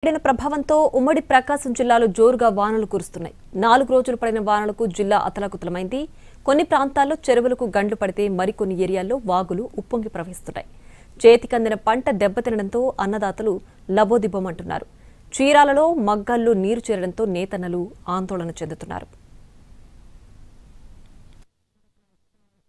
పడిన ప్రభావంతో ఉమ్మడి ప్రకాశం జిల్లాలో జోరుగా వానలు కురుస్తున్నాయి. 4 రోజులు పడిన వానలకు జిల్లా అతలాకుతలమైంది. కొన్ని ప్రాంతాల్లో చెరువులకు గండ్లు పడితే మరికొన్ని ఏరియాల్లో వాగులు ఉప్పొంగి ప్రవహిస్తున్నాయి. చేతికందిన పంట దెబ్బతినడంతో అన్నదాతలు లబోదిబ్బమంటున్నారు. చీరాలలో మగ్గాల్లో నీరు చేరడంతో నేతన్నలు ఆందోళన చెందుతున్నారు.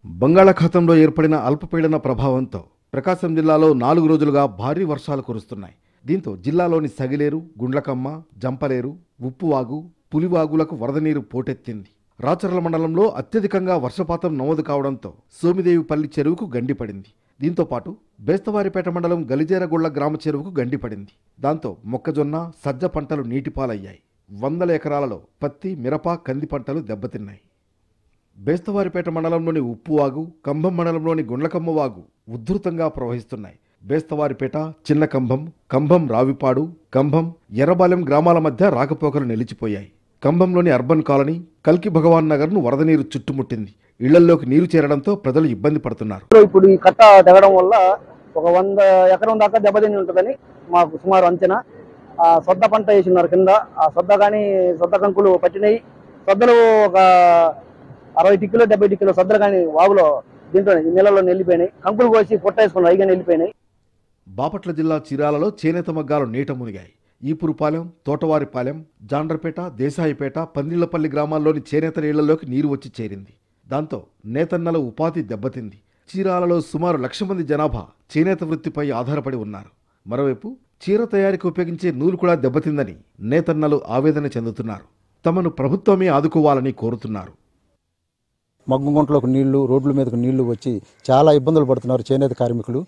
బంగాళాఖాతంలో ఏర్పడిన అల్పపీడన ప్రభావంతో ప్రకాశం జిల్లాలో 4 రోజులుగా భారీ వర్షాలు కురుస్తున్నాయి. దీంతో జిల్లాలోని సగిలేరు, గుండ్లకమ్మ, జంపలేరు, ఉప్పువాగు, పులివాగులకు వరద నీరు పోటెత్తింది. రాచర్ల మండలంలో అత్యధికంగా వర్షపాతం నమోదు కావడంతో సోమిదేవిపల్లి చెరువుకు గండిపడింది. దీంతో పాటు బేస్తవారిపేట మండలం గలిజేరగుళ్ల గ్రామ చెరువుకు గండిపడింది. దాంతో మొక్కజొన్న, సజ్జ పంటలు నీటిపాలయ్యాయి. 100 ఎకరాలలో పత్తి, మిరప, కంది పంటలు దెబ్బతిన్నాయి. బేస్తవారిపేట మండలంలోని ఉప్పువాగు, కంభం మండలంలోని గుండ్లకమ్మ వాగు ఉధృతంగా ప్రవహిస్తున్నాయి. బేస్తవారిపేట, చిన్న కంభం, కంభం రావిపాడు, కంభం ఎర్రబాలెం గ్రామాల మధ్య రాకపోకలు నిలిచిపోయాయి. కంభంలోని అర్బన్ కాలనీ, కల్కి భగవాన్ నగర్ను వరద నీరు చుట్టుముట్టింది. ఇళ్లలోకి నీరు చేరడంతో ప్రజలు ఇబ్బంది పడుతున్నారు. ఇప్పుడు ఈ కట్ట తెగడం వల్ల ఒక 100 ఎకరం దాకా దెబ్బతిని ఉంటుందని మాకు సుమారు అంచనా. సొద్ద పంట వేసినారు కింద. ఆ సొద్ద కంకులు పట్టినాయి. సొద్దలు ఒక 60 టిక్కులు 70 టిక్కులు సొద్దలు కానీ వాగులో దీంట్లో నీళ్ళలో వెళ్ళిపోయినాయి. కంకులు కోసి పొట్టేసుకున్నారు, అయిగా వెళ్ళిపోయినాయి. బాపట్ల జిల్లా చీరాలలో చేనేత మగ్గాలు నీట మునిగాయి. ఈపురుపాలెం, తోటవారిపాలెం, జాండ్రపేట, దేశాయిపేట, పందిళ్లపల్లి గ్రామాల్లోని చేనేత నీళ్లలోకి నీరు వచ్చి చేరింది. దాంతో నేతన్నల ఉపాధి దెబ్బతింది. చీరాలలో సుమారు 1,00,000 మంది జనాభా చేనేత వృత్తిపై ఆధారపడి ఉన్నారు. మరోవైపు చీర తయారీకి ఉపయోగించే నూలు కూడా దెబ్బతిందని నేతన్నలు ఆవేదన చెందుతున్నారు. తమను ప్రభుత్వమే ఆదుకోవాలని కోరుతున్నారు. మగ్గుగుంటలోకి నీళ్లు, రోడ్ల మీదకు నీళ్లు వచ్చి చాలా ఇబ్బందులు పడుతున్నారు చేనేత కార్మికులు.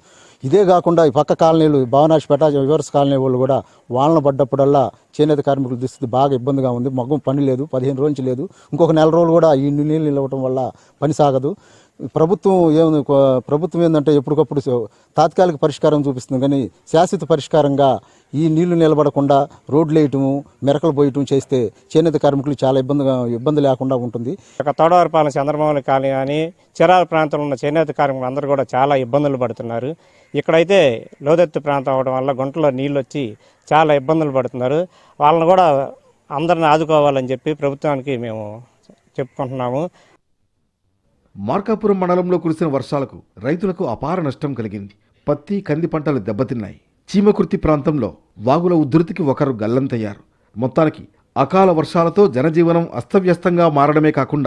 ఇదే కాకుండా ఈ పక్క కాలనీలు, భావనాశపేట, వివర్స్ కాలనీ వాళ్ళు కూడా వాళ్ళను పడ్డప్పుడల్లా చేనేత కార్మికుల దుస్థితి బాగా ఇబ్బందిగా ఉంది. మగ్గం పని లేదు, 15 రోజు నుంచి లేదు. ఇంకొక 4 రోజులు కూడా ఈ నీళ్ళు నిలవటం వల్ల పని సాగదు. ప్రభుత్వం ఏంటంటే ఎప్పటికప్పుడు తాత్కాలిక పరిష్కారం చూపిస్తుంది, కానీ శాశ్వత పరిష్కారంగా ఈ నీళ్లు నిలబడకుండా రోడ్లు వేయటము, మెరకలు పోయటం చేస్తే చేనేత కార్మికులు చాలా ఇబ్బంది లేకుండా ఉంటుంది. తోడవరపాలెం చంద్రమౌళి కాలనీ కానీ చిరాల ప్రాంతంలో ఉన్న చేనేత కార్మికులు అందరూ కూడా చాలా ఇబ్బందులు పడుతున్నారు. ఇక్కడైతే లోతెత్తు ప్రాంతం అవడం వల్ల గుంటలో నీళ్ళు వచ్చి చాలా ఇబ్బందులు పడుతున్నారు. వాళ్ళని కూడా అందరిని ఆదుకోవాలని చెప్పి ప్రభుత్వానికి మేము చెప్పుకుంటున్నాము. మార్కాపురం మండలంలో కురిసిన వర్షాలకు రైతులకు అపార నష్టం కలిగింది. పత్తి, కంది పంటలు దెబ్బతిన్నాయి. చీమకుర్తి ప్రాంతంలో వాగుల ఉధృతికి ఒకరు గల్లంతయ్యారు. మొత్తానికి అకాల వర్షాలతో జనజీవనం అస్తవ్యస్తంగా మారడమే కాకుండా